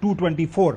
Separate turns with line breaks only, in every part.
224।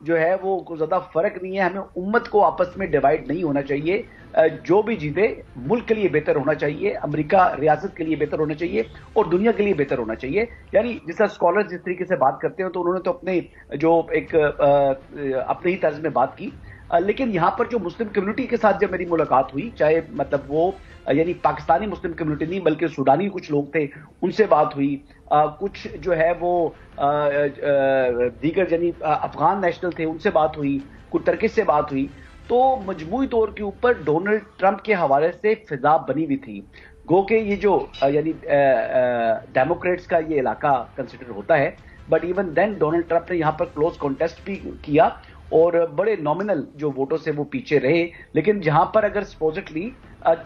جو ہے وہ کوئی زیادہ فرق نہیں ہے. ہمیں امت کو آپس میں ڈیوائڈ نہیں ہونا چاہیے. جو بھی جیتے ملک کے لیے بہتر ہونا چاہیے, امریکہ ریاست کے لیے بہتر ہونا چاہیے اور دنیا کے لیے بہتر ہونا چاہیے. یعنی جس طرح اسکالر جس طریقے سے بات کرتے ہیں تو انہوں نے تو اپنے جو ایک اپنے ہی طرز میں بات کی, لیکن یہاں پر جو مسلم کمیونٹی کے ساتھ جب میری ملاقات ہوئی, چاہے مطلب وہ یعنی پاکستانی مسلم کمیونٹی نہیں بلکہ سوڈانی کچھ لوگ تھے, ان سے بات ہوئی, کچھ جو ہے وہ دیگر یعنی افغان نیشنل تھے ان سے بات ہوئی, کچھ ٹرکش سے بات ہوئی, تو مجموعی طور کے اوپر ڈونلڈ ٹرمپ کے حوالے سے فضا بنی ہوئی تھی. گو کہ یہ جو یعنی ڈیموکریٹس کا یہ علاقہ کنسیڈر ہوتا ہے, but even then Donald Trump نے یہاں پر کلوز کانٹیسٹ بھی کیا اور بڑے نامنل جو ووٹوں سے وہ پیچھے رہے. لیکن جہاں پر اگر سپوزٹلی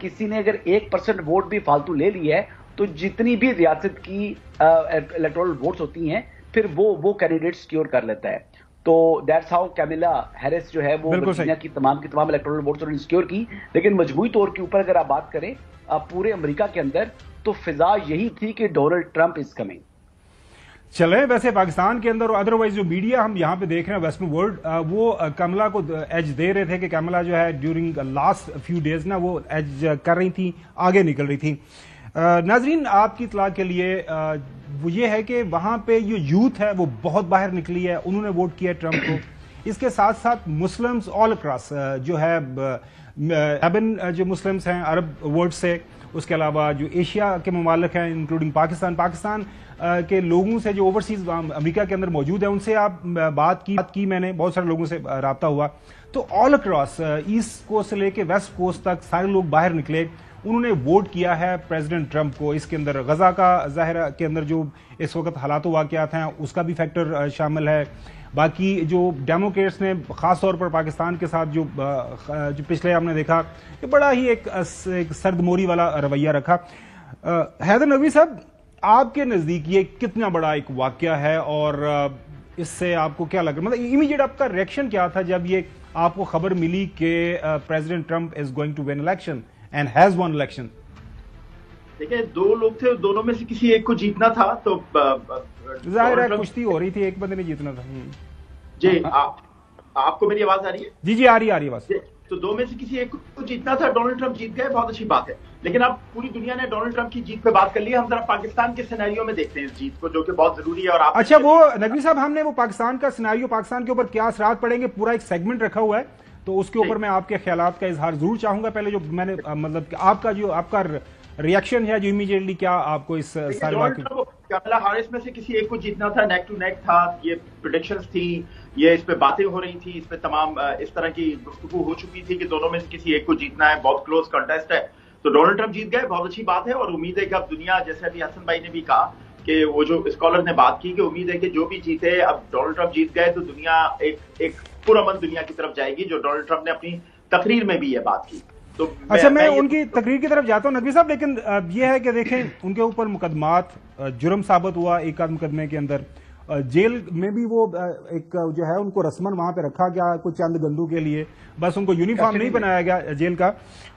کسی نے اگر 1% ووٹ بھی فالتو لے لیا ہے تو جتنی بھی ریاست کی الیکٹورل ووٹس ہوتی ہیں پھر وہ کینڈیڈیٹ سیکیور کر لیتا ہے. تو دیٹس ہاؤ کیملا ہیرس جو ہے وہ ورجینیا کی تمام الیکٹورل ووٹس انہوں نے سیکیور کی. لیکن مجموعی طور کے اوپر اگر آپ بات کریں پورے امریکہ کے اندر تو فضا یہی تھی کہ ڈونلڈ ٹرمپ از کمنگ.
چلیں ویسے پاکستان کے اندر اور ادروائز جو میڈیا ہم یہاں پہ دیکھ رہے ہیں ویسٹرن ورلڈ, وہ کملا کو ایج دے رہے تھے کہ کملا جو ہے ڈیورنگ لاسٹ فیو ڈیز نا وہ ایج کر رہی تھی, آگے نکل رہی تھی. ناظرین آپ کی اطلاع کے لیے وہ یہ ہے کہ وہاں پہ جو یوتھ ہے وہ بہت باہر نکلی ہے, انہوں نے ووٹ کیا ٹرمپ کو. اس کے ساتھ ساتھ مسلمز آل اکراس جو ہے ایبن جو مسلمز ہیں عرب ورلڈ سے, اس کے علاوہ جو ایشیا کے ممالک ہیں انکلوڈنگ پاکستان کے لوگوں سے جو اوورسیز امریکہ کے اندر موجود ہیں ان سے آپ بات کی میں نے بہت سارے لوگوں سے رابطہ ہوا, تو آل اکراس ایسٹ کوسٹ سے لے کے ویسٹ کوسٹ تک سارے لوگ باہر نکلے, انہوں نے ووٹ کیا ہے پریزیڈنٹ ٹرمپ کو. اس کے اندر غزہ کا ظاہر کے اندر جو اس وقت حالات و واقعات ہیں اس کا بھی فیکٹر شامل ہے. باقی جو ڈیموکریٹس نے خاص طور پر پاکستان کے ساتھ جو پچھلے ہم نے دیکھا کہ بڑا ہی ایک سرد موری والا رویہ رکھا. حیدر نقوی صاحب آپ کے نزدیک یہ کتنا بڑا ایک واقعہ ہے اور اس سے آپ کو کیا لگ رہا ہے, مطلب امیڈیٹ آپ کا ریئیکشن کیا تھا جب یہ آپ کو خبر ملی کہ president Trump is going to win election and has won election?
دیکھیں دو لوگ تھے, دونوں میں سے کسی ایک کو جیتنا تھا, تو
ظاہر ہے کشتی ہو رہی تھی, ایک بندے نے جیتنا تھا.
جی آپ کو میری آواز آ رہی ہے؟
جی آ رہی ہے آواز.
تو دو میں سے کسی ایک کو جیتنا تھا, ڈونلڈ ٹرمپ جیت گئے, بہت اچھی بات ہے. لیکن اب پوری دنیا نے ڈونلڈ ٹرمپ کی جیت پہ بات کر لی, ہم ذرا پاکستان کے سینیریو میں دیکھتے ہیں اس جیت کو, جو کہ بہت ضروری ہے. اور آپ
اچھا وہ نقوی صاحب ہم نے وہ پاکستان کا سینیریو, پاکستان کے اوپر کیا اثرات پڑیں گے, پورا ایک سیگمنٹ رکھا ہوا ہے, تو اس کے اوپر میں آپ کے خیالات کا اظہار ضرور چاہوں گا. پہلے جو میں نے مطلب آپ کا ریئیکشن ہے جو امیڈیٹلی کیا آپ کو اس سارے واقعے
کملا ہارس میں سے کسی ایک کو جیتنا تھا, نیک ٹو نیک تھا, یہ پریڈکشنز تھی, یہ اس پہ باتیں ہو رہی تھی, اس پہ تمام اس طرح کی گفتگو ہو چکی تھی کہ دونوں میں سے کسی ایک کو جیتنا ہے, بہت کلوز کنٹیسٹ ہے. تو ڈونلڈ ٹرمپ جیت گئے, بہت اچھی بات ہے. اور امید ہے کہ اب دنیا, جیسے ابھی حسن بھائی نے بھی کہا کہ وہ جو اسکالر نے بات کی کہ امید ہے کہ جو بھی جیتے, اب ڈونلڈ ٹرمپ جیت گئے تو دنیا ایک پرامن دنیا کی طرف جائے گی, جو ڈونلڈ ٹرمپ نے اپنی تقریر میں بھی یہ بات کی.
اچھا میں ان کی تقریر کی طرف جاتا ہوں نقوی صاحب, لیکن یہ ہے کہ دیکھیں ان کے اوپر مقدمات, جرم ثابت ہوا ایک آدھ مقدمے کے اندر, جیل میں بھی وہ ایک جو ہے ان کو رسمن وہاں پہ رکھا گیا کچھ چند گھنٹوں کے لیے, بس ان کو یونیفارم نہیں بنایا گیا جیل کا,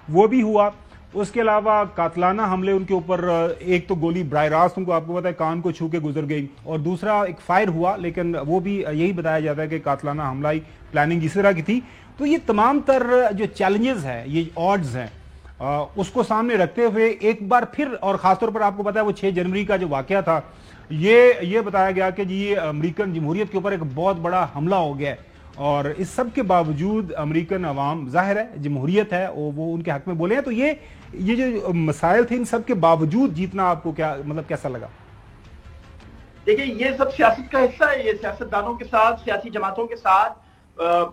وہ بھی ہوا. اس کے علاوہ قاتلانہ حملے ان کے اوپر, ایک تو گولی براہ راست ان کو آپ کو پتا ہے کان کو چھو کے گزر گئی, اور دوسرا ایک فائر ہوا, لیکن وہ بھی یہی بتایا جاتا ہے کہ قاتلانہ حملہ ہی پلاننگ اسی طرح کی تھی. تو یہ تمام تر جو چیلنجز ہیں, یہ آڈز ہیں, اس کو سامنے رکھتے ہوئے ایک بار پھر, اور خاص طور پر آپ کو پتا ہے وہ 6 جنوری کا جو واقعہ تھا, یہ بتایا گیا کہ جی یہ امریکن جمہوریت کے اوپر ایک بہت بڑا حملہ ہو گیا ہے. اور اس سب کے باوجود امریکن عوام, ظاہر ہے جمہوریت ہے, وہ ان کے حق میں بولے ہیں. تو یہ جو مسائل تھے ان سب کے باوجود جیتنا آپ کو کیا مطلب کیسا لگا؟
دیکھیں یہ سب سیاست کا حصہ ہے, یہ سیاستدانوں کے ساتھ, سیاسی جماعتوں کے ساتھ,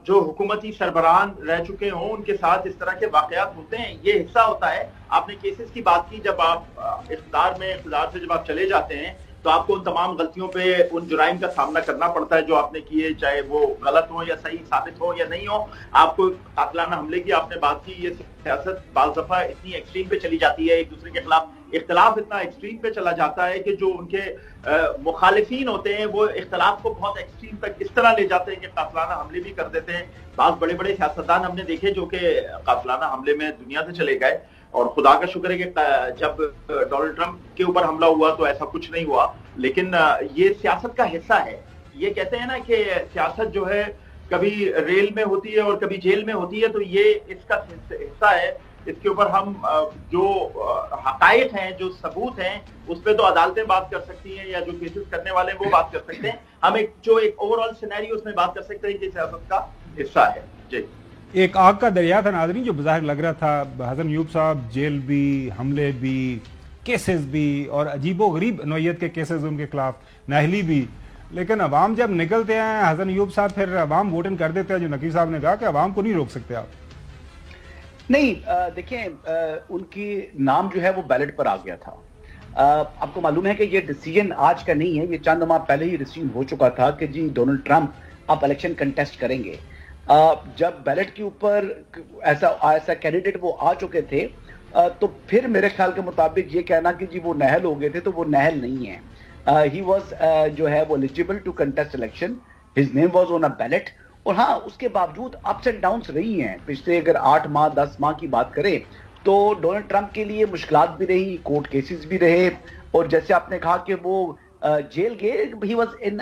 جو حکومتی سربراہان رہ چکے ہوں ان کے ساتھ اس طرح کے واقعات ہوتے ہیں, یہ حصہ ہوتا ہے. آپ نے کیسز کی بات کی, جب آپ اقتدار سے جب آپ چلے جاتے ہیں تو آپ کو ان تمام غلطیوں پہ, ان جرائم کا سامنا کرنا پڑتا ہے جو آپ نے کیے, چاہے وہ غلط ہو یا صحیح ثابت ہو یا نہیں ہو. آپ کو قاتلانہ حملے کی آپ نے بات کی, یہ سیاست بعض دفعہ اتنی ایکسٹریم پہ چلی جاتی ہے, ایک دوسرے کے خلاف اختلاف اتنا ایکسٹریم پہ چلا جاتا ہے کہ جو ان کے مخالفین ہوتے ہیں وہ اختلاف کو بہت ایکسٹریم تک اس طرح لے جاتے ہیں کہ قاتلانہ حملے بھی کر دیتے ہیں. بعض بڑے بڑے سیاستدان ہم نے دیکھے جو کہ قاتلانہ حملے میں دنیا سے چلے گئے, اور خدا کا شکر ہے کہ جب ڈونلڈ ٹرمپ کے اوپر حملہ ہوا تو ایسا کچھ نہیں ہوا. لیکن یہ سیاست کا حصہ ہے. یہ کہتے ہیں نا کہ سیاست جو ہے کبھی ریل میں ہوتی ہے اور کبھی جیل میں ہوتی ہے. تو یہ اس کا حصہ ہے. اس کے اوپر ہم جو حقائق ہیں، جو ثبوت ہیں، اس پہ تو عدالتیں بات کر سکتی ہیں یا جو کیسز کرنے والے ہیں وہ بات کر سکتے ہیں. ہم ایک اوور آل سینیریو اس میں بات کر سکتے ہیں کہ سیاست کا حصہ ہے. جی
ایک آگ کا دریا تھا ناظرین جو بظاہر لگ رہا تھا. حسن ایوب صاحب جیل بھی، حملے بھی، کیسز بھی، اور عجیب و غریب نوعیت کے کیسز ان کے خلاف، نااہلی بھی. لیکن عوام جب نکلتے ہیں حسن ایوب صاحب، پھر عوام ووٹنگ کر دیتے ہیں. جو نقوی صاحب نے کہا کہ عوام کو نہیں روک سکتے آپ.
نہیں دیکھیں، ان کی نام جو ہے وہ بیلٹ پر آ گیا تھا. آپ کو معلوم ہے کہ یہ ڈیسیجن آج کا نہیں ہے، یہ چند ماہ پہلے ہی ریسیو ہو چکا تھا کہ جی ڈونلڈ ٹرمپ آپ الیکشن کنٹیسٹ کریں گے. جب بیلٹ کے اوپر ایسا کینڈیڈیٹ وہ آ چکے تھے تو پھر میرے خیال کے مطابق یہ کہنا کہ جی وہ نہل ہو گئے تھے، تو وہ نہل نہیں ہے. ہی واز جو ہے وہ eligible to contest election, his name was on a ballot. اور ہاں اس کے باوجود اپس اینڈ ڈاؤنس رہی ہیں پچھلے اگر 8 ماہ 10 ماہ کی بات کریں تو ڈونلڈ ٹرمپ کے لیے مشکلات بھی رہی، کورٹ کیسز بھی رہے. اور جیسے آپ نے کہا کہ وہ جیل گئے، ہی واز ان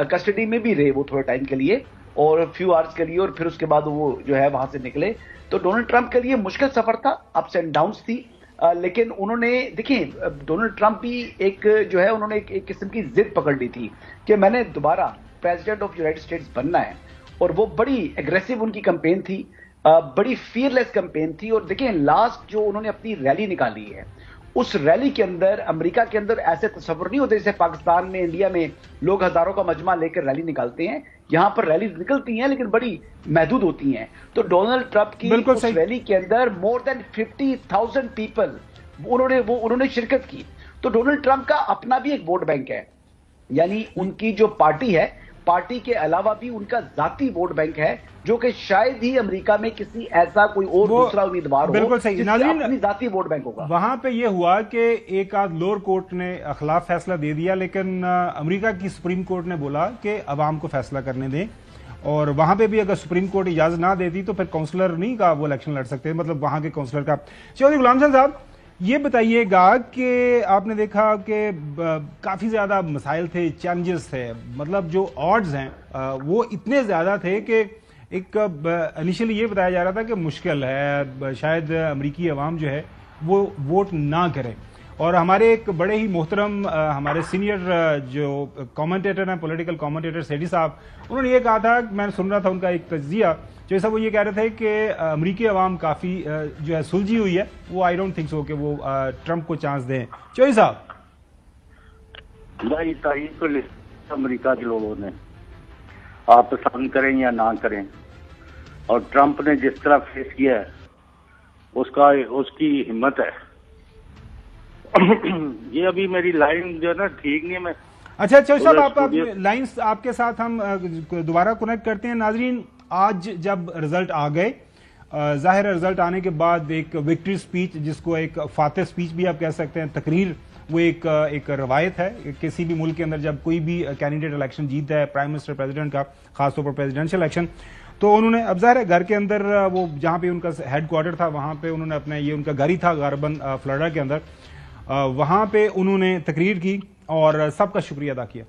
کسٹڈی میں بھی رہے وہ تھوڑے ٹائم کے لیے اور فیو آورس کے لیے، اور پھر اس کے بعد وہ جو ہے وہاں سے نکلے. تو ڈونلڈ ٹرمپ کے لیے مشکل سفر تھا، اپس اینڈ ڈاؤنس تھی. لیکن انہوں نے دیکھیں ڈونلڈ ٹرمپ بھی ایک جو ہے انہوں نے ایک قسم کی ضد پکڑ لی تھی کہ میں نے دوبارہ پریزیڈنٹ آف یونائٹڈ اسٹیٹس بننا ہے. اور وہ بڑی ایگریسو ان کی کمپین تھی، بڑی فیئرلیس کمپین تھی. اور دیکھیں لاسٹ جو انہوں نے اپنی ریلی نکالی ہے، اس ریلی کے اندر امریکہ کے اندر ایسے تصور نہیں ہوتے جیسے پاکستان میں، انڈیا میں لوگ ہزاروں کا مجمع لے کر ریلی نکالتے ہیں. یہاں پر ریلیز نکلتی ہیں لیکن بڑی محدود ہوتی ہیں. تو ڈونلڈ ٹرمپ کی اس ریلی کے اندر مور دین 50,000 پیپل انہوں نے شرکت کی. تو ڈونلڈ ٹرمپ کا اپنا بھی ایک ووٹ بینک ہے، یعنی ان کی جو پارٹی ہے، پارٹی کے علاوہ بھی ان کا ذاتی ووٹ بینک ہے جو کہ شاید ہی امریکہ میں کسی ایسا کوئی اور دوسرا امیدوار ہو
بالکل صحیح ناظرین
اپنی ذاتی ووٹ بینک ہوگا.
وہاں پہ یہ ہوا کہ ایک آدھ لوور کورٹ نے خلاف فیصلہ دے دیا، لیکن امریکہ کی سپریم کورٹ نے بولا کہ عوام کو فیصلہ کرنے دیں. اور وہاں پہ بھی اگر سپریم کورٹ اجازت نہ دیتی تو پھر کونسلر نہیں کا وہ الیکشن لڑ سکتے، مطلب وہاں کے کونسلر کا. چودھری غلام حسن صاحب یہ بتائیے گا کہ آپ نے دیکھا کہ کافی زیادہ مسائل تھے، چیلنجز تھے، مطلب جو آڈز ہیں وہ اتنے زیادہ تھے کہ ایک انیشلی یہ بتایا جا رہا تھا کہ مشکل ہے، شاید امریکی عوام جو ہے وہ ووٹ نہ کریں. اور ہمارے ایک بڑے ہی محترم ہمارے سینئر جو کامنٹیٹر ہیں، پولیٹیکل کامنٹیٹر سیٹھی صاحب، انہوں نے یہ کہا تھا، میں نے سن رہا تھا ان کا ایک تجزیہ جیسا، وہ یہ کہہ رہے تھے کہ امریکی عوام کافی جو ہے سلجھی ہوئی ہے، وہ آئی ڈونٹ تھنک سو کہ وہ ٹرمپ کو چانس دیں. چوہدری صاحب
بھائی تعین تو امریکہ کے لوگوں نے، آپ پسند کریں یا نہ کریں، اور ٹرمپ نے جس طرح فیس کیا ہے اس کی ہمت ہے. یہ ابھی میری لائن جو ہے نا ٹھیک نہیں ہے. میں
اچھا صاحب آپ لائنز آپ کے ساتھ ہم دوبارہ کنیکٹ کرتے ہیں. ناظرین آج جب رزلٹ آ گئے، ظاہر ہے رزلٹ آنے کے بعد ایک وکٹری سپیچ، جس کو ایک فاتح سپیچ بھی آپ کہہ سکتے ہیں، تقریر، وہ ایک روایت ہے کسی بھی ملک کے اندر جب کوئی بھی کینڈیڈیٹ الیکشن جیتا ہے، پرائم منسٹر پریزیڈنٹ کا، خاص طور پر پریزیڈنشل الیکشن. تو انہوں نے اب ظاہر ہے گھر کے اندر وہ جہاں پہ ان کا ہیڈ کوارٹر تھا وہاں پہ انہوں نے اپنا یہ ان کا گھر ہی تھا غربن فلوریڈا کے اندر، وہاں پہ انہوں نے تقریر کی اور سب کا شکریہ ادا کیا.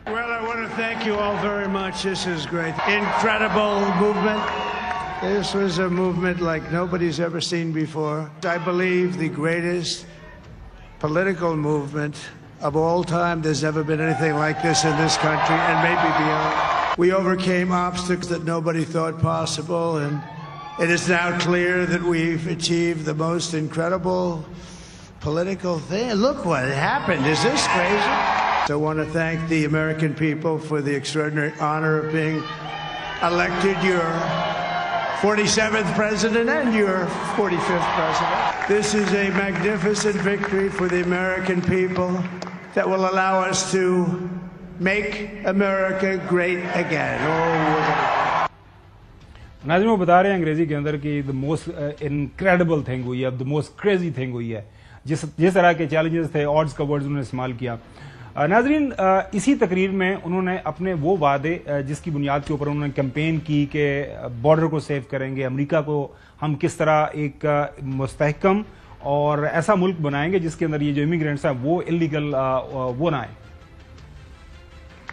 Well, I want to thank you all very much. This is great. Incredible movement. This was a movement like nobody's ever seen before. I believe the greatest political movement of all time. There's never been anything like this in this country and maybe beyond. We overcame obstacles that nobody thought possible, and it is now clear that we've achieved the most incredible political thing. Look what happened. Is this crazy? So I want to thank the American people for the extraordinary honor of being elected your 47th president and your 45th president. This is a magnificent victory for the American people that will allow us to make America great again.
ناظرین وہ بتا رہے ہیں انگریزی کے اندر کہ the most incredible thing ہوئی ہے، the most crazy thing ہوئی ہے. جس طرح کے چیلنجز تھے، آڈز کا ورڈز انہوں نے استعمال کیا. ناظرین اسی تقریر میں انہوں نے اپنے وہ وعدے جس کی بنیاد کے اوپر انہوں نے کیمپین کی کہ بارڈر کو سیو کریں گے، امریکہ کو ہم کس طرح ایک مستحکم اور ایسا ملک بنائیں گے جس کے اندر یہ جو امیگرینٹس ہیں وہ انلیگل وہ نہ آئیں.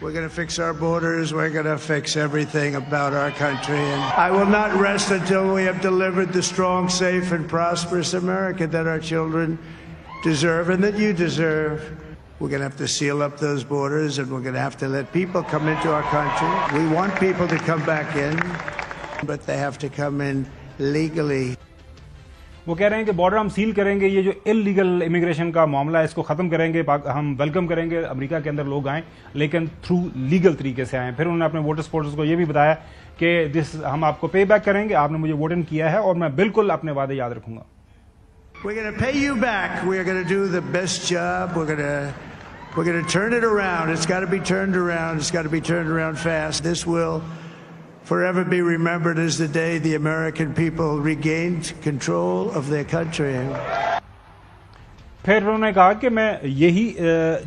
We're going to fix our borders. We're going to fix everything about our country. And I will not rest until we have delivered the strong, safe, and prosperous America that our children deserve and that you deserve. We're going to have to seal up those borders, and we're going to have to let people come into our country. We want people to come back in, but they have to come in legally.
وہ کہہ رہے ہیں کہ border ہم cell کریں گے, یہ جو انلیگل امیگریشن کا معاملہ ہے اس کو ختم کریں گے, ہم ویلکم کریں گے امریکہ کے اندر لوگ آئیں لیکن تھرو لیگل طریقے سے آئیں. پھر انہوں نے اپنے ووٹر سپورٹرز کو یہ بھی بتایا کہ ہم آپ کو پے بیک کریں گے, آپ نے مجھے ووٹ ان کیا ہے اور میں بالکل اپنے وعدے یاد رکھوں گا.
We're going to pay you back. We're going to do the best job. We're going to turn it around. It's got to be turned around. It's got to be turned around fast. This will forever be remembered as the day the American people regained control of their country.
پھر انہوں نے کہا کہ میں یہی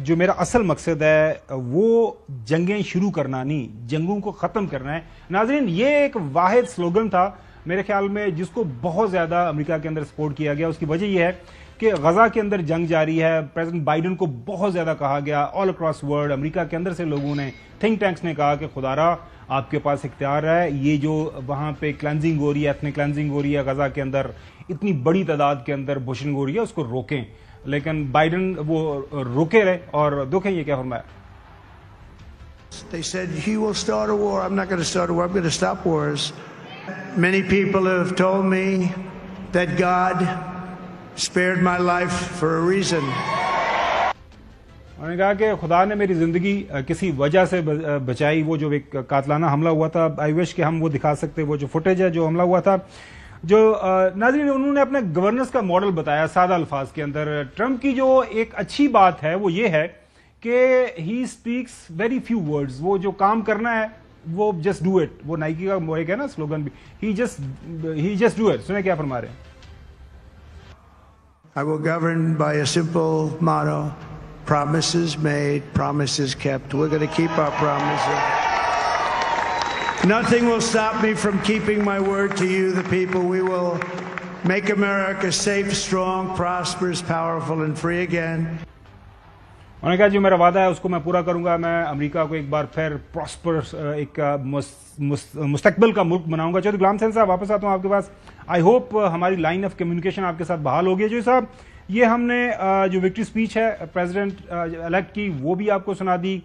جو میرا اصل مقصد ہے وہ جنگیں شروع کرنا نہیں, جنگوں کو ختم کرنا ہے. ناظرین, یہ ایک واحد سلوگن تھا میرے خیال میں جس کو بہت زیادہ امریکہ کے اندر سپورٹ کیا گیا. اس کی وجہ یہ ہے کہ غزہ کے اندر جنگ جاری ہے. پریزیڈنٹ بائیڈن کو بہت زیادہ کہا گیا آل اکراس ورلڈ, امریکہ کے اندر سے لوگوں نے, تھنک ٹینکس نے کہا کہ خدا را آپ کے پاس اختیار ہے, یہ جو وہاں پہ کلینزنگ ہو رہی ہے, ایتھنک کلینزنگ ہو رہی ہے غزہ کے اندر, اتنی بڑی تعداد کے اندر بشنگ ہو رہی ہے, اس کو روکیں. لیکن بائیڈن وہ روکے رہے اور دیکھیں یہ کیا فرمایا.
They said he will start a war. I'm not going to start a war. I'm going to stop wars. Many people have told me that God spared my life for a reason.
انہوں نے کہا کہ خدا نے میری زندگی کسی وجہ سے بچائی. وہ جو ایک قاتلانہ حملہ ہوا تھا, آئی وش کہ ہم وہ دکھا سکتے, وہ جو فوٹیج ہے جو حملہ ہوا تھا, جو ناظرین انہوں نے اپنے گورننس کا ماڈل بتایا سادہ الفاظ کے اندر. ٹرمپ کی جو ایک اچھی بات ہے وہ یہ ہے کہ he speaks very few words. وہ جو کام کرنا ہے وہ جسٹ ڈو اٹ. وہ نائکی کا ایک ہے نا سلوگن بھی, ہی جسٹ ڈو اٹ. سنیں کیا فرما رہے ہیں.
I will govern by a simple motto: promises made, promises kept. We're going to keep our promises. Nothing will stop me from keeping my word to you, the people. We will make America safe, strong, prosperous, powerful, and free again.
انہوں نے کہا جو میرا وعدہ ہے اس کو میں پورا کروں گا. میں امریکہ کو ایک بار پھر پراسپرس ایک مستقبل کا ملک بناؤں گا. چودھری غلام حسین صاحب واپس آتا ہوں آپ کے پاس. آئی ہوپ ہماری لائن آف کمیونیکیشن آپ کے ساتھ بحال ہو گئی. جو صاحب یہ ہم نے جو وکٹری اسپیچ ہے پریزیڈنٹ الیکٹ کی وہ بھی آپ کو سنا دی.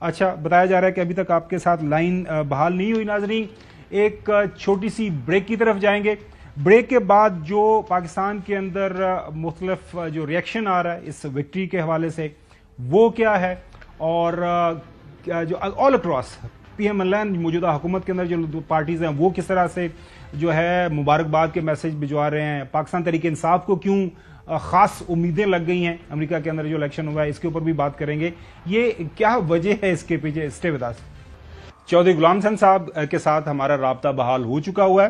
اچھا, بتایا جا رہا ہے کہ ابھی تک آپ کے ساتھ لائن بحال نہیں ہوئی. ناظرین, ایک چھوٹی سی بریک کی طرف جائیں گے. بریک کے بعد جو پاکستان کے اندر مختلف جو ریئیکشن آ رہا ہے اس وکٹری کے حوالے سے وہ کیا ہے, اور جو all across P M L N موجودہ حکومت کے اندر جو پارٹیز ہیں وہ کس طرح سے جو ہے مبارکباد کے میسج بھجوا رہے ہیں. پاکستان تحریک انصاف کو کیوں خاص امیدیں لگ گئی ہیں امریکہ کے اندر جو الیکشن ہوا ہے, اس کے اوپر بھی بات کریں گے. یہ کیا وجہ ہے اس کے پیچھے, اسٹے ود اس. چودھری غلام حسین صاحب کے ساتھ ہمارا رابطہ بحال ہو چکا ہوا ہے,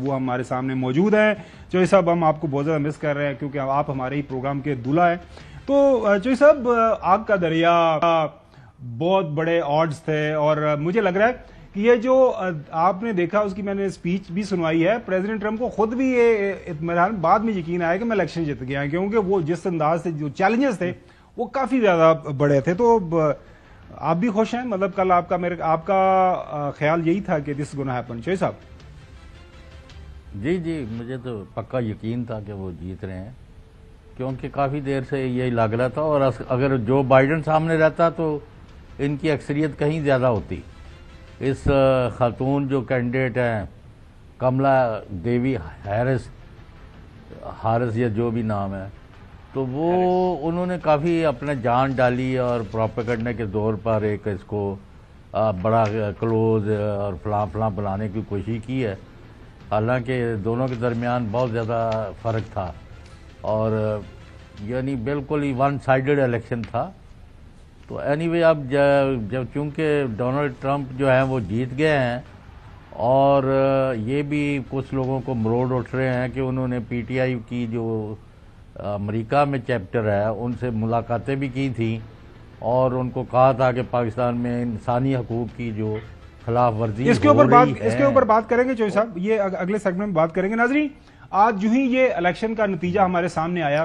وہ ہمارے سامنے موجود ہیں. چودھری صاحب ہم آپ کو بہت زیادہ مس کر رہے ہیں کیونکہ آپ ہمارے ہی پروگرام کے دلہا ہیں. تو چودھری صاحب آگ کا دریا, بہت بڑے آڈز تھے, اور مجھے لگ رہا ہے کہ یہ جو آپ نے دیکھا اس کی میں نے اسپیچ بھی سنوائی ہے, پریزیڈنٹ ٹرمپ کو خود بھی یہ اطمینان بعد میں یقین آیا کہ میں الیکشن جیت گیا, کیونکہ وہ جس انداز سے جو چیلنجز تھے وہ کافی زیادہ بڑے تھے. تو آپ بھی خوش ہیں, مطلب کل آپ کا خیال یہی تھا کہ دس گونا ہیپن. چودھری صاحب.
جی مجھے تو پکا یقین تھا کہ وہ جیت رہے ہیں, کیونکہ کافی دیر سے یہی لگ رہا تھا, اور اگر جو بائیڈن سامنے رہتا تو ان کی اکثریت کہیں زیادہ ہوتی. اس خاتون جو کینڈیڈیٹ ہیں کملا دیوی ہارس یا جو بھی نام ہے, تو وہ انہوں نے کافی اپنے جان ڈالی اور پروپیگنڈے کے دور پر ایک اس کو بڑا کلوز اور فلاں بنانے کی کوشش کی ہے. حالانکہ دونوں کے درمیان بہت زیادہ فرق تھا, اور یعنی بالکل ہی ون سائیڈڈ الیکشن تھا. تو اینی وے اب جب چونکہ ڈونلڈ ٹرمپ جو ہیں وہ جیت گئے ہیں, اور یہ بھی کچھ لوگوں کو مروڑ اٹھ رہے ہیں کہ انہوں نے پی ٹی آئی کی جو امریکہ میں چیپٹر ہے ان سے ملاقاتیں بھی کی تھیں, اور ان کو کہا تھا کہ پاکستان میں انسانی حقوق کی جو خلاف ورزی
اس کے اوپر بات کریں گے. چودھری صاحب یہ اگلے سیگمنٹ میں بات کریں گے. ناظرین, آج جو ہی یہ الیکشن کا نتیجہ ہمارے سامنے آیا,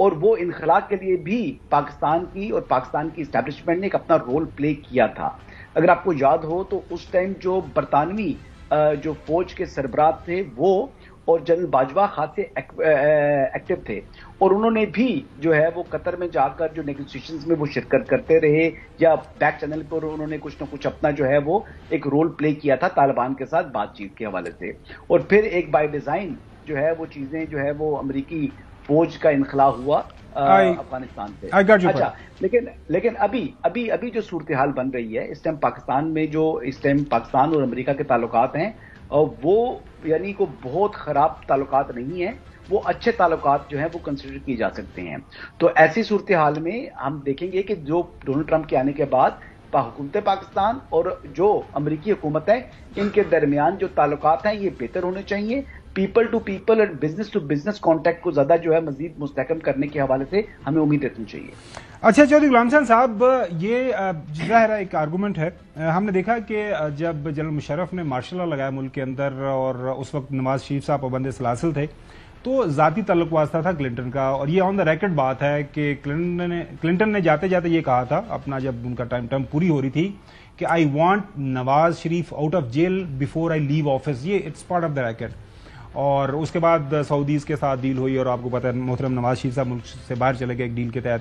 اور وہ انخلا کے لیے بھی پاکستان کی اور پاکستان کی اسٹیبلشمنٹ نے ایک اپنا رول پلے کیا تھا. اگر آپ کو یاد ہو تو اس ٹائم جو برطانوی جو فوج کے سربراہ تھے وہ اور جنرل باجوہ خاصے ایکٹیو تھے, اور انہوں نے بھی جو ہے وہ قطر میں جا کر جو نیگوسیشنز میں وہ شرکت کرتے رہے, یا بیک چینل پر انہوں نے کچھ نہ کچھ اپنا جو ہے وہ ایک رول پلے کیا تھا طالبان کے ساتھ بات چیت کے حوالے سے. اور پھر ایک بائی ڈیزائن جو ہے وہ چیزیں جو ہے وہ امریکی فوج کا انخلا ہوا افغانستان سے. اچھا, لیکن ابھی جو صورتحال بن رہی ہے اس ٹائم پاکستان میں, جو اس ٹائم پاکستان اور امریکہ کے تعلقات ہیں وہ یعنی کو بہت خراب تعلقات نہیں ہیں, وہ اچھے تعلقات جو ہیں وہ کنسیڈر کیے جا سکتے ہیں. تو ایسی صورتحال میں ہم دیکھیں گے کہ جو ڈونلڈ ٹرمپ کے آنے کے بعد حکومت پاکستان اور جو امریکی حکومت ہے ان کے درمیان جو تعلقات ہیں یہ بہتر ہونے چاہیے. پیپل ٹو پیپل اور بزنس ٹو بزنس کانٹیکٹ کو زیادہ جو ہے مزید مستحکم کرنے کے حوالے سے ہمیں امید رکھنی چاہیے.
اچھا چودھری غلام حسین صاحب, یہ ظاہر ایک آرگومنٹ ہے. ہم نے دیکھا کہ جب جنرل مشرف نے مارشل لا لگایا ملک کے اندر اور اس وقت نواز شریف صاحب پابند سلاسل تھے, تو ذاتی تعلق واسطہ تھا کلنٹن کا, اور یہ آن دا ریکارڈ بات ہے کہ کلنٹن نے جاتے جاتے یہ کہا تھا اپنا جب ان کا ٹرم پوری ہو رہی تھی کہ I want Nawaz Sharif out of jail before I leave office. یہ it's part of the record. اور اس کے بعد سعودیز کے ساتھ ڈیل ہوئی اور آپ کو پتہ ہے محترم نواز شریف صاحب ملک سے باہر چلے گئے ایک ڈیل کے تحت.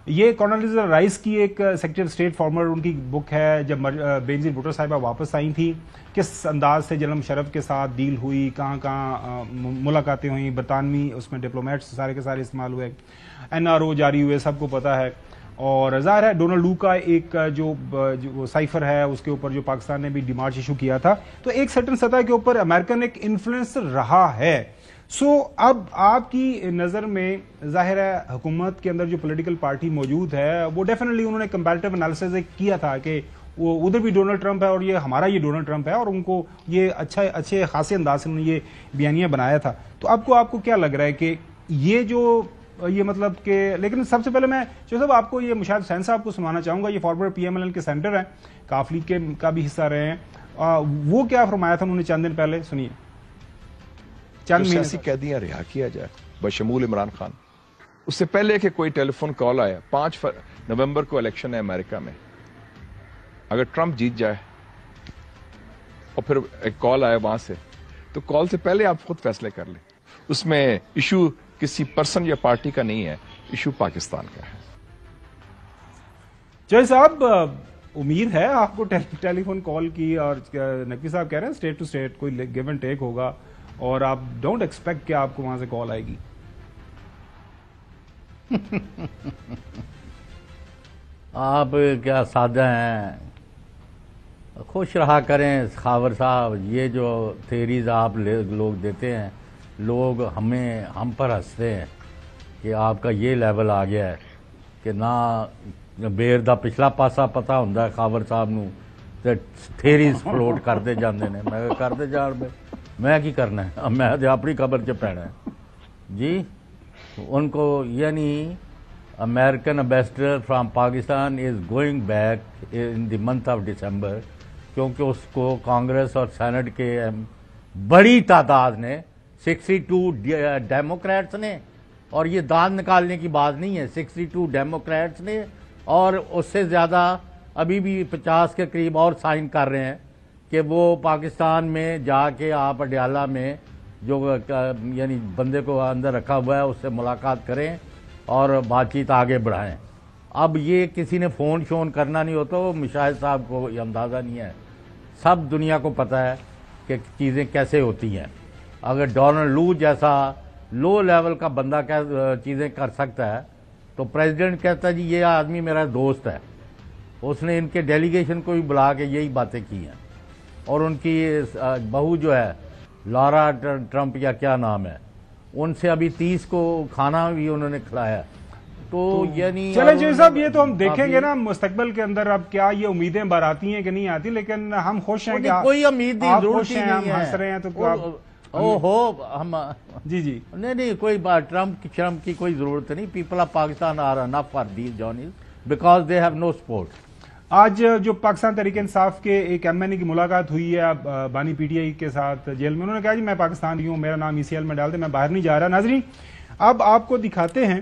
یہ کونڈولیزا رائس کی ایک سیکرٹری آف اسٹیٹ فارمر ان کی بک ہے, جب بینظیر بھٹو صاحبہ واپس آئی تھیں کس انداز سے جنرل مشرف کے ساتھ ڈیل ہوئی, کہاں کہاں ملاقاتیں ہوئیں, برطانوی اس میں ڈپلومیٹس سارے کے سارے استعمال ہوئے, NRO جاری ہوئے, سب کو پتہ ہے. اور ظاہر ہے ڈونلڈ لو کا ایک جو سائفر ہے اس کے اوپر جو پاکستان نے بھی ڈیمارچ ایشو کیا تھا, تو ایک سرٹن سطح کے اوپر امریکن ایک انفلوئنس رہا ہے. سو اب آپ کی نظر میں ظاہر ہے حکومت کے اندر جو پولیٹیکل پارٹی موجود ہے وہ ڈیفینیٹلی انہوں نے کمپیریٹیو انالیسز کیا تھا کہ وہ ادھر بھی ڈونلڈ ٹرمپ ہے اور یہ ہمارا یہ ڈونلڈ ٹرمپ ہے, اور ان کو یہ اچھے خاصے انداز سے انہوں نے یہ بیانیہ بنایا تھا. تو آپ کو کیا لگ رہا ہے کہ یہ جو یہ مطلب کہ, لیکن سب سے پہلے میں جو صاحب آپ کو یہ مشاہد حسین صاحب کو سنانا چاہوں گا, یہ فارورڈ PMLN کے سینٹر ہیں, کاف لیگ کا بھی حصہ رہے ہیں, وہ کیا فرمایا تھا انہوں نے چند دن پہلے, سنیے.
چند سیاسی قیدیاں رہا کیا جائے بشمول عمران خان. اس سے پہلے کہ کوئی ٹیلی فون کال آیا, 5 نومبر کو الیکشن ہے امریکہ میں, اگر ٹرمپ جیت جائے اور پھر ایک کال آیا وہاں سے, تو کال سے پہلے آپ خود فیصلے کر لیں. اس میں ایشو کسی پرسن یا پارٹی کا نہیں ہے, ایشو پاکستان کا ہے.
جی صاحب, امید ہے آپ کو ٹیلی فون کال کی, اور نقوی صاحب کہہ رہے ہیں اسٹیٹ ٹو اسٹیٹ کوئی گیو اینڈ ٹیک ہوگا, اور آپ ڈونٹ ایکسپیکٹ کہ آپ کو وہاں سے کال آئے گی.
آپ کیا سادہ ہیں, خوش رہا کریں خاور صاحب. یہ جو تھیریز آپ لوگ دیتے ہیں, لوگ ہم پر ہنستے ہیں کہ آپ کا یہ لیول آ گیا ہے کہ نہ بیر دا پچھلا پاسا پتا ہوندا ہے خاور صاحب نو, تے تھیریز فلوٹ کرتے جاندے نے. میں کرتے جان میں کی کرنا ہے, میں تے اپنی خبر چ پینا ہے جی. ان کو یعنی American ambassador from Pakistan is going back in the month of December, کیونکہ اس کو کانگریس اور سینٹ کے بڑی تعداد نے 62 ڈیموکریٹس نے, اور یہ دانت نکالنے کی بات نہیں ہے, 62 ڈیموکریٹس نے, اور اس سے زیادہ ابھی بھی 50 کے قریب اور سائن کر رہے ہیں کہ وہ پاکستان میں جا کے آپ اڈیالہ میں جو یعنی بندے کو اندر رکھا ہوا ہے اس سے ملاقات کریں اور بات چیت آگے بڑھائیں. اب یہ کسی نے فون شون کرنا نہیں ہوتا, مشاہد صاحب کو یہ اندازہ نہیں ہے, سب دنیا کو پتہ ہے کہ چیزیں کیسے ہوتی ہیں. اگر ڈونلڈ لو جیسا لو لیول کا بندہ چیزیں کر سکتا ہے تو پریزیڈنٹ کہتا ہے جی یہ آدمی میرا دوست ہے. اس نے ان کے ڈیلیگیشن کو بھی بلا کے یہی باتیں کی ہیں, اور ان کی بہو جو ہے لارا ٹرمپ یا کیا نام ہے, ان سے ابھی 30 کو کھانا بھی انہوں نے کھلایا. تو یعنی
چلیں جی صاحب, یہ تو ہم دیکھیں گے نا مستقبل کے اندر اب کیا یہ امیدیں بار آتی ہیں کہ نہیں آتی, لیکن ہم خوش ہیں کہ
کوئی امید نہیں, ضرورت نہیں ہے,
ہم ہنس رہے ہیں
تو ہم
جی
نہیں کوئی ٹرمپ کی کوئی ضرورت نہیں. People of Pakistan are enough for these جونیز because they have no support.
آج جو پاکستان تحریک انصاف کے ایک MNA کی ملاقات ہوئی ہے بانی PTI کے ساتھ جیل میں, انہوں نے کہا جی میں پاکستانی ہوں, میرا نام ECL میں ڈال دیں, میں باہر نہیں جا رہا. ناظرین اب آپ کو دکھاتے ہیں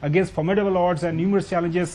against formidable odds and numerous challenges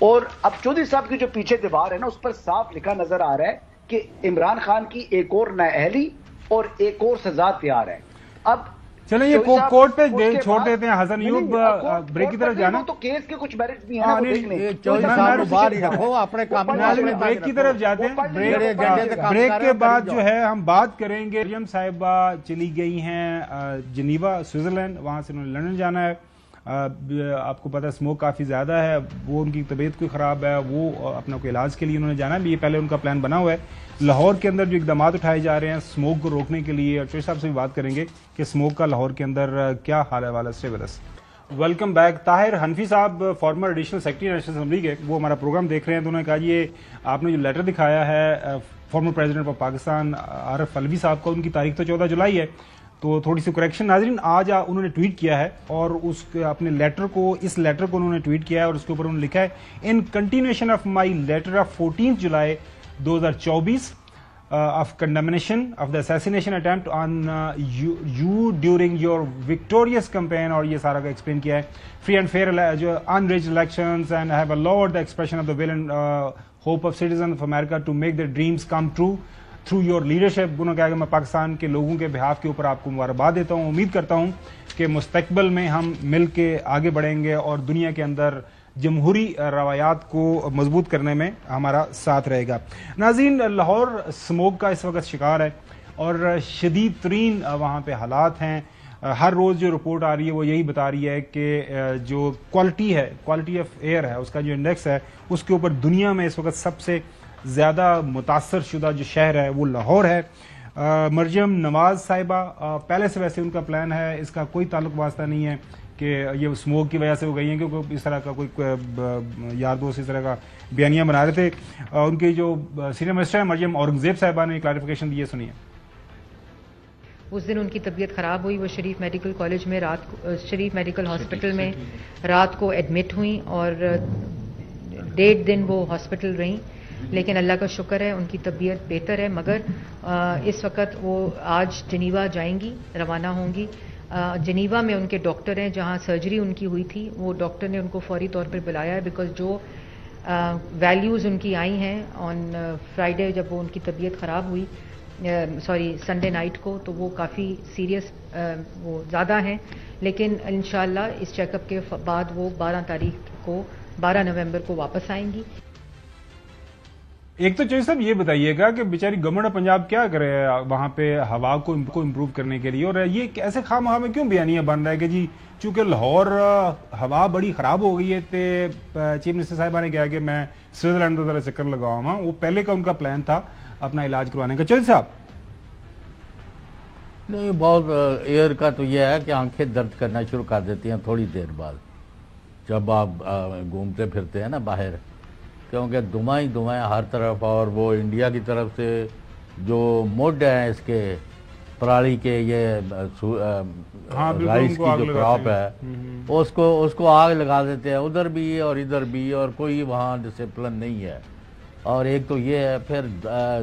اور اب چودھری صاحب کی جو پیچھے دیوار ہے نا اس پر صاف لکھا نظر آ رہا ہے کہ عمران خان کی ایک اور نااہلی اور ایک اور سزا تیار ہے. اب
چلیں یہ کورٹ پہ چھوڑ دیتے ہیں. حسن ایوب بریک کی طرف جانا
تو کیس کے کچھ میرٹس بھی ہیں
بریک کی طرف جاتے ہیں. بریک کے بعد جو ہے ہم بات کریں گے. مریم صاحبہ چلی گئی ہیں جنیوا سوئٹزرلینڈ, وہاں سے انہوں نے لندن جانا ہے. آپ کو پتا ہے اسموک کافی زیادہ ہے, وہ ان کی طبیعت کوئی خراب ہے, وہ اپنا کوئی علاج کے لیے انہوں نے جانا ہے. یہ پہلے ان کا پلان بنا ہوا ہے. لاہور کے اندر جو اقدامات اٹھائے جا رہے ہیں اسموک کو روکنے کے لیے, اور چوہدری صاحب سے بھی بات کریں گے کہ اسموک کا لاہور کے اندر کیا حال ہے. والا stay with us. Welcome back. Tahir Hanfi صاحب former additional secretary National Assembly کے, وہ ہمارا پروگرام دیکھ رہے ہیں, تو انہوں نے کہا یہ آپ نے جو لیٹر دکھایا ہے farmer president of Pakistan Arif Alvi صاحب کا, ان کی تاریخ تو 14 جولائی ہے, تو تھوڑی سی کریکشن. ناظرین آج انہوں نے ٹویٹ کیا ہے, اور اس اپنے لیٹر کو, اس لیٹر کو انہوں نے ٹویٹ کیا ہے, اور اس کے اوپر انہوں نے لکھا ہے in continuation of my letter of 14 July 2024 of condemnation of the assassination attempt on you during your victorious campaign, اور یہ سارا کا ایکسپلین کیا ہے. free and fair جو unrigged elections and have allowed the expression of the will and hope of citizens of America to make their dreams come true through your leadership. انہوں نے کہا کہ میں پاکستان کے لوگوں کے بہاف کے اوپر آپ کو مبارکباد دیتا ہوں. امید کرتا ہوں کہ مستقبل میں ہم مل کے آگے بڑھیں گے اور دنیا کے اندر جمہوری روایات کو مضبوط کرنے میں ہمارا ساتھ رہے گا. ناظرین لاہور اسموک کا اس وقت شکار ہے, اور شدید ترین وہاں پہ حالات ہیں. ہر روز جو رپورٹ آ رہی ہے وہ یہی بتا رہی ہے کہ جو کوالٹی ہے, کوالٹی آف ایئر ہے, اس کا جو انڈیکس ہے, اس کے اوپر دنیا میں اس وقت سب سے زیادہ متاثر شدہ جو شہر ہے وہ لاہور ہے. مریم نواز صاحبہ پہلے سے ویسے ان کا پلان ہے, اس کا کوئی تعلق واسطہ نہیں ہے کہ یہ اسموک کی وجہ سے وہ گئی ہیں, کیونکہ اس طرح کا کوئی یار دوست اس طرح کا بیانیاں بنا رہے تھے. ان کی جو سینئر منسٹر ہیں مریم اورنگزیب صاحبہ نے کلیریفیکیشن دی ہے, سنیے.
اس دن ان کی طبیعت خراب ہوئی, وہ شریف میڈیکل کالج میں شریف میڈیکل ہاسپٹل میں رات کو ایڈمٹ ہوئیں, اور 1.5 دن وہ ہاسپٹل رہیں, لیکن اللہ کا شکر ہے ان کی طبیعت بہتر ہے. مگر اس وقت وہ آج جنیوا جائیں گی, روانہ ہوں گی. جنیوا میں ان کے ڈاکٹر ہیں جہاں سرجری ان کی ہوئی تھی, وہ ڈاکٹر نے ان کو فوری طور پر بلایا ہے, بیکاز جو ویلیوز ان کی آئی ہیں آن فرائیڈے جب وہ ان کی طبیعت خراب ہوئی, سنڈے نائٹ کو, تو وہ کافی سیریس وہ زیادہ ہیں. لیکن انشاءاللہ اس چیک اپ کے بعد وہ 12 نومبر کو واپس آئیں گی.
ایک تو چوہدری صاحب یہ بتائیے گا کہ بیچاری گورنمنٹ آف پنجاب کیا کرے وہاں پہ ہوا کو امپروو کرنے کے لیے, اور یہ ایسے خواہ مخواہ میں کیوں بیانیاں بن رہا ہے کہ جی چونکہ لاہور ہوا بڑی خراب ہو گئی ہے, تو چیف منسٹر صاحبہ نے کہا کہ میں سوئٹزرلینڈ کو ذرا چکر لگاؤں گا. وہ پہلے کا ان کا پلان تھا اپنا علاج کروانے کا. چوہدری صاحب
نہیں, بہت ایئر کا تو یہ ہے کہ آنکھیں درد کرنا شروع کر دیتی ہیں تھوڑی دیر بعد جب آپ گھومتے پھرتے ہیں نا باہر, کیونکہ دمائیں ہر طرف, اور وہ انڈیا کی طرف سے جو مڈ ہیں اس کے پرالی کے یہ رائس کی جو کراپ ہے اس کو آگ لگا دیتے ہیں ادھر بھی اور ادھر بھی, اور کوئی وہاں ڈسپلن نہیں ہے. اور ایک تو یہ ہے, پھر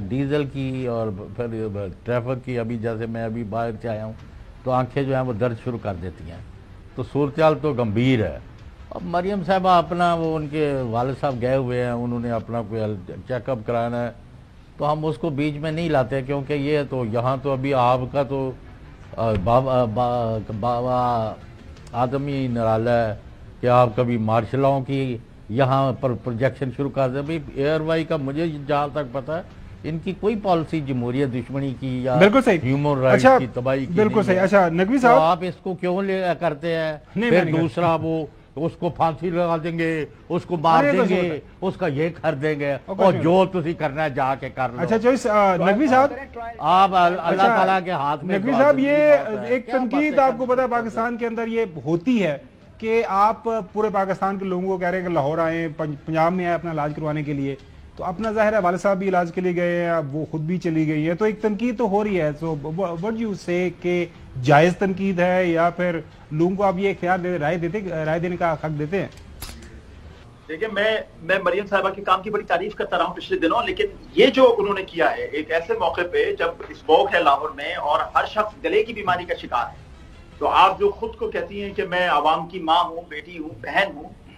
ڈیزل کی اور پھر ٹریفک کی. ابھی جیسے میں ابھی باہر سے آیا ہوں تو آنکھیں جو ہیں وہ درد شروع کر دیتی ہیں, تو صورتحال تو گمبھیر ہے. اب مریم صاحبہ اپنا وہ ان کے والد صاحب گئے ہوئے ہیں, انہوں نے اپنا کوئی چیک اپ کرانا ہے, تو ہم اس کو بیچ میں نہیں لاتے, کیونکہ یہ تو یہاں تو ابھی آپ کا تو بابا آدمی نرالا ہے کہ آپ کبھی مارشلاؤں کی یہاں پر پروجیکشن شروع کر دیں. بھائی ایئر وائی کا مجھے جہاں تک پتا ہے ان کی کوئی پالیسی جمہوریت دشمنی کی یا ہیومن رائٹس کی تباہی کی
بالکل صحیح. اچھا نقوی صاحب,
آپ اس کو کیوں کرتے ہیں؟ پھر دوسرا وہ اس کو پھانسی لگا دیں گے, اس کو مار دیں گے, اس کا یہ کر دیں گے, اور جو تسی کرنا ہے جا کے کر لو.
اچھا نقوی صاحب,
آپ اللہ تعالیٰ کے ہاتھ میں.
نقوی صاحب یہ ایک تنقید آپ کو پتا ہے پاکستان کے اندر یہ ہوتی ہے کہ آپ پورے پاکستان کے لوگوں کو کہہ رہے ہیں کہ لاہور آئیں, پنجاب میں آئے اپنا علاج کروانے کے لیے, تو اپنا ظاہر ہے والد صاحب بھی علاج کے لیے گئے ہیں, اب وہ خود بھی چلی گئی ہے, تو ایک تنقید تو ہو رہی ہے. سو وٹ یو سے کہ جائز تنقید ہے یا پھر لوگوں کو آپ یہ اختیار رائے دینے کا حق دیتے ہیں؟
دیکھیں میں مریم صاحبہ کے کام کی بڑی تعریف کرتا رہا ہوں پچھلے دنوں, لیکن یہ جو انہوں نے کیا ہے ایک ایسے موقع پہ جب اسموک ہے لاہور میں اور ہر شخص گلے کی بیماری کا شکار ہے, تو آپ جو خود کو کہتی ہیں کہ میں عوام کی ماں ہوں, بیٹی ہوں, بہن ہوں,